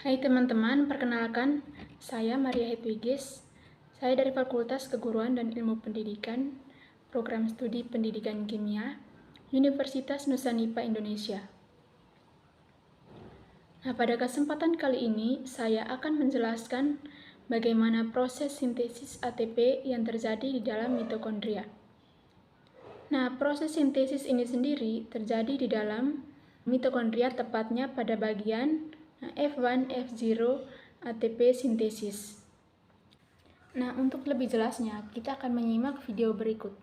Hai teman-teman, perkenalkan, saya Maria Hedwigis. Saya dari Fakultas Keguruan dan Ilmu Pendidikan, Program Studi Pendidikan Kimia, Universitas Nusa-Nipah Indonesia. Nah, pada kesempatan kali ini, saya akan menjelaskan bagaimana proses sintesis ATP yang terjadi di dalam mitokondria. Nah, proses sintesis ini sendiri terjadi di dalam mitokondria, tepatnya pada bagian F1, F0, ATP sintesis. Nah, untuk lebih jelasnya, kita akan menyimak video berikut.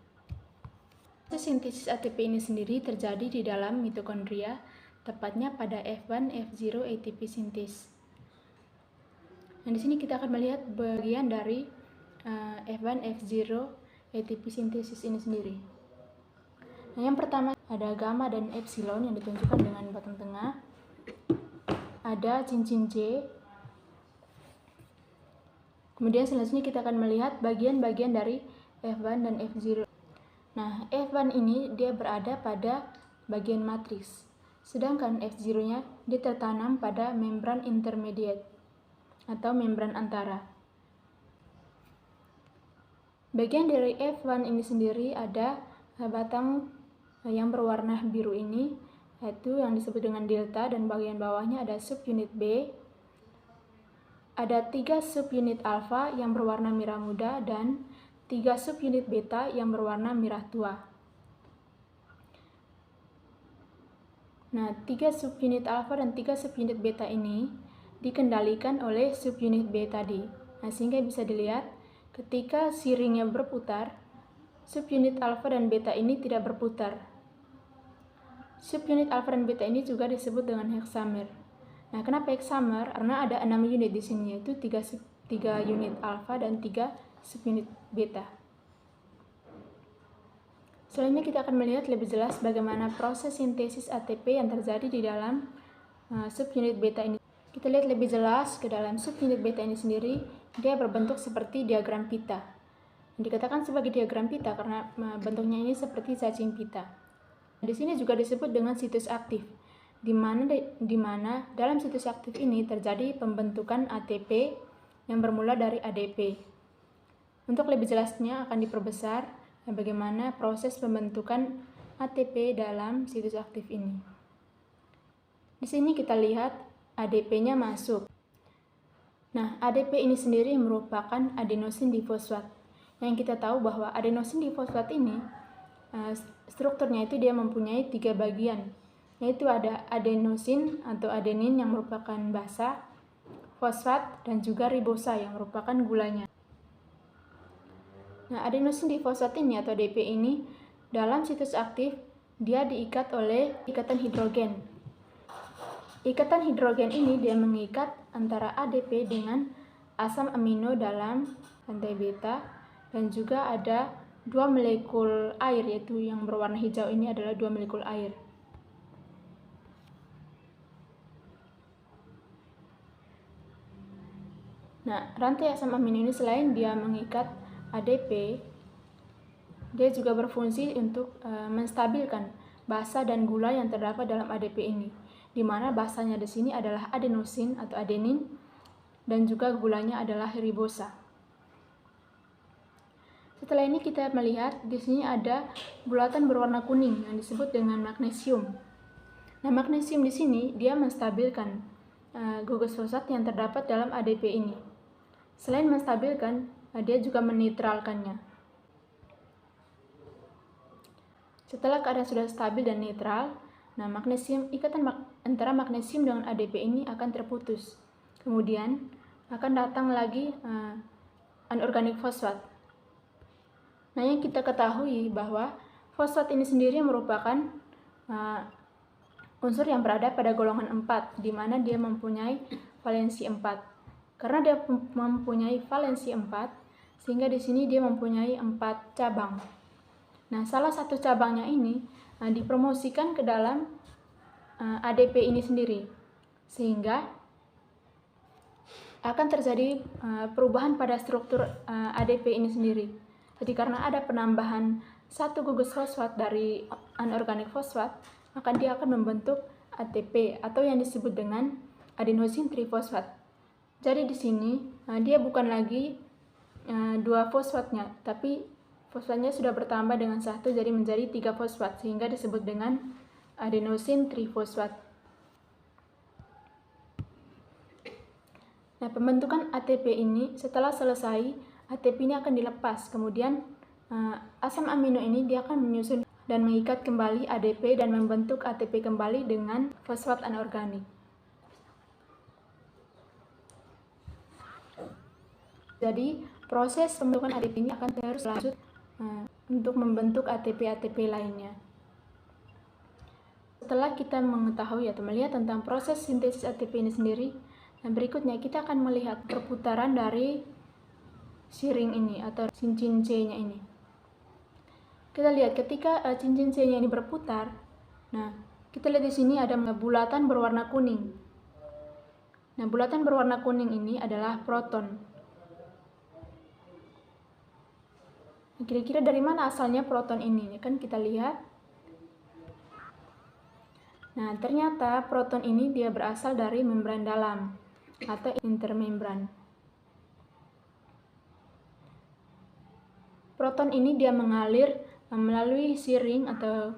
Proses sintesis ATP ini sendiri terjadi di dalam mitokondria, tepatnya pada F1, F0 ATP sintesis. Nah, di sini kita akan melihat bagian dari F1, F0 ATP sintesis ini sendiri. Nah, yang pertama ada gamma dan epsilon yang ditunjukkan dengan button tengah. Ada cincin J. Kemudian selanjutnya kita akan melihat bagian-bagian dari F1 dan F0. Nah, F1 ini dia berada pada bagian matriks, sedangkan F0-nya dia tertanam pada membran intermediate atau membran antara. Bagian dari F1 ini sendiri ada batang yang berwarna biru ini, yaitu yang disebut dengan delta, dan bagian bawahnya ada subunit B. Ada 3 subunit alfa yang berwarna merah muda dan 3 subunit beta yang berwarna merah tua. Nah, 3 subunit alfa dan 3 subunit beta ini dikendalikan oleh subunit B tadi. Nah, sehingga bisa dilihat ketika si ringnya berputar, subunit alfa dan beta ini tidak berputar. Subunit alfa dan beta ini juga disebut dengan heksamer. Nah, kenapa heksamer? Karena ada 6 unit di sini, yaitu 3 unit alfa dan 3 subunit beta. Selanjutnya kita akan melihat lebih jelas bagaimana proses sintesis ATP yang terjadi di dalam subunit beta ini. Kita lihat lebih jelas ke dalam subunit beta ini sendiri, dia berbentuk seperti diagram pita. Dikatakan sebagai diagram pita karena bentuknya ini seperti cacing pita. Di sini juga disebut dengan situs aktif, di mana dalam situs aktif ini terjadi pembentukan ATP yang bermula dari ADP. Untuk lebih jelasnya akan diperbesar bagaimana proses pembentukan ATP dalam situs aktif ini. Di sini kita lihat ADP-nya masuk. Nah, ADP ini sendiri merupakan adenosin difosfat. Yang kita tahu bahwa adenosin difosfat ini strukturnya itu dia mempunyai 3 bagian, yaitu ada adenosin atau adenin yang merupakan basa, fosfat, dan juga ribosa yang merupakan gulanya. Nah, adenosin difosfat ini atau ADP ini dalam situs aktif dia diikat oleh ikatan hidrogen. Ikatan hidrogen ini dia mengikat antara ADP dengan asam amino dalam rantai beta, dan juga ada 2 molekul air, yaitu yang berwarna hijau ini adalah 2 molekul air. Nah, rantai asam amino ini selain dia mengikat ADP, dia juga berfungsi untuk menstabilkan basa dan gula yang terdapat dalam ADP ini, di mana basanya di sini adalah adenosin atau adenin dan juga gulanya adalah ribosa. Setelah ini kita melihat di sini ada bulatan berwarna kuning yang disebut dengan magnesium. Nah, magnesium di sini dia menstabilkan gugus fosfat yang terdapat dalam ADP ini. Selain menstabilkan, dia juga menetralkannya. Setelah keadaan sudah stabil dan netral, nah ikatan antara magnesium dengan ADP ini akan terputus. Kemudian akan datang lagi anorganik fosfat. Nah, yang kita ketahui bahwa fosfat ini sendiri merupakan unsur yang berada pada golongan 4, di mana dia mempunyai valensi 4. Karena dia mempunyai valensi 4, sehingga di sini dia mempunyai 4 cabang. Nah, salah satu cabangnya ini dipromosikan ke dalam ADP ini sendiri, sehingga akan terjadi perubahan pada struktur ADP ini sendiri. Jadi karena ada penambahan 1 gugus fosfat dari anorganik fosfat, maka dia akan membentuk ATP atau yang disebut dengan adenosin trifosfat. Jadi di sini dia bukan lagi 2 fosfatnya, tapi fosfatnya sudah bertambah dengan 1 jadi menjadi 3 fosfat, sehingga disebut dengan adenosin trifosfat. Nah, pembentukan ATP ini setelah selesai, ATP ini akan dilepas, kemudian asam amino ini dia akan menyusun dan mengikat kembali ADP dan membentuk ATP kembali dengan fosfat anorganik. Jadi proses pembentukan ATP ini akan terus lanjut untuk membentuk ATP-ATP lainnya. Setelah kita mengetahui atau melihat tentang proses sintesis ATP ini sendiri, nah berikutnya kita akan melihat perputaran dari C-ring ini atau cincin C-nya ini. Kita lihat ketika cincin C-nya ini berputar, nah kita lihat di sini ada bulatan berwarna kuning. Nah, bulatan berwarna kuning ini adalah proton. Kira-kira dari mana asalnya proton ini? Kan kita lihat. Nah, ternyata proton ini dia berasal dari membran dalam atau intermembran. Proton ini dia mengalir melalui C-ring atau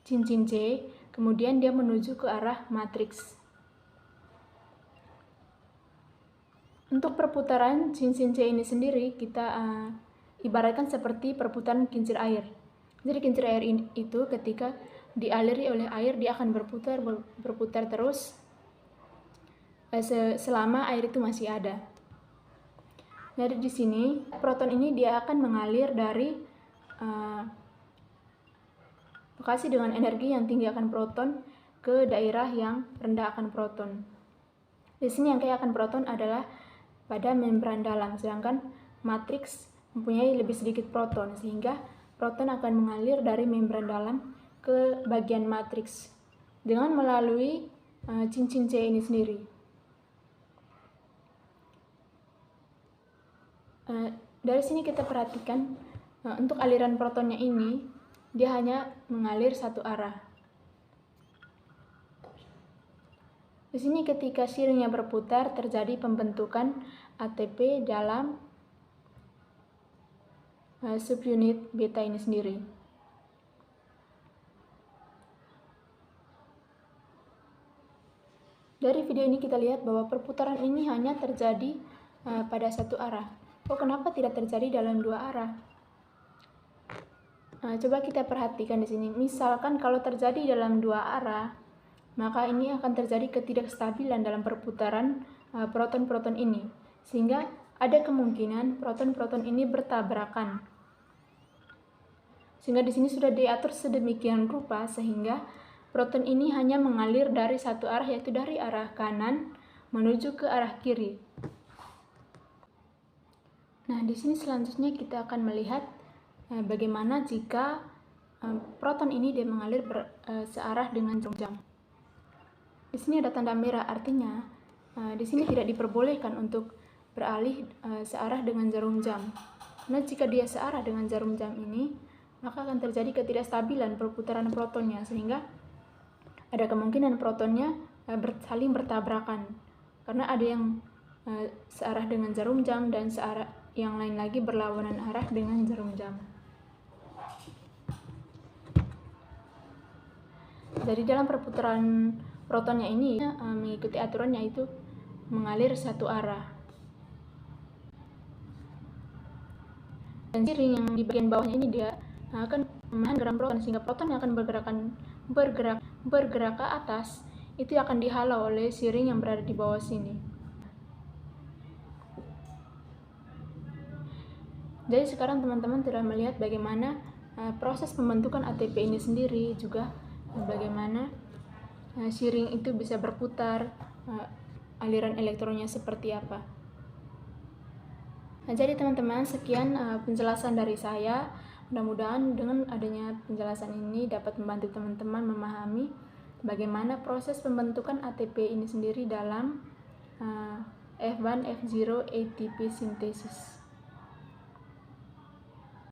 cincin C, kemudian dia menuju ke arah matriks. Untuk perputaran cincin C ini sendiri kita ibaratkan seperti perputaran kincir air. Jadi kincir air itu ketika dialiri oleh air dia akan berputar terus selama air itu masih ada. Jadi di sini proton ini dia akan mengalir dari lokasi dengan energi yang tinggi akan proton ke daerah yang rendah akan proton. Di sini yang kaya akan proton adalah pada membran dalam, sedangkan matriks mempunyai lebih sedikit proton, sehingga proton akan mengalir dari membran dalam ke bagian matriks dengan melalui cincin C ini sendiri. Dari sini kita perhatikan untuk aliran protonnya ini dia hanya mengalir satu arah. Di sini ketika C-ringnya berputar terjadi pembentukan ATP dalam subunit beta ini sendiri. Dari video ini kita lihat bahwa perputaran ini hanya terjadi pada satu arah. Kenapa tidak terjadi dalam dua arah? Coba kita perhatikan di sini. Misalkan kalau terjadi dalam dua arah, maka ini akan terjadi ketidakstabilan dalam perputaran proton-proton ini, sehingga ada kemungkinan proton-proton ini bertabrakan. Sehingga di sini sudah diatur sedemikian rupa sehingga proton ini hanya mengalir dari satu arah, yaitu dari arah kanan menuju ke arah kiri. Nah, di sini selanjutnya kita akan melihat bagaimana jika proton ini dia mengalir searah dengan jarum jam. Di sini ada tanda merah, artinya di sini tidak diperbolehkan untuk beralih searah dengan jarum jam. Karena jika dia searah dengan jarum jam ini, maka akan terjadi ketidakstabilan perputaran protonnya, sehingga ada kemungkinan protonnya saling bertabrakan. Karena ada yang searah dengan jarum jam dan yang lain lagi berlawanan arah dengan jarum jam. Jadi dalam perputaran protonnya ini mengikuti aturannya, yaitu mengalir satu arah. Dan C-ring yang di bagian bawahnya ini dia akan menahan gerakan proton, sehingga proton yang akan bergerak ke atas itu akan dihalau oleh C-ring yang berada di bawah sini. Jadi sekarang teman-teman telah melihat bagaimana proses pembentukan ATP ini sendiri, juga bagaimana C-ring itu bisa berputar, aliran elektronnya seperti apa. Nah, jadi teman-teman, sekian penjelasan dari saya. Mudah-mudahan dengan adanya penjelasan ini dapat membantu teman-teman memahami bagaimana proses pembentukan ATP ini sendiri dalam F1, F0 ATP sintesis.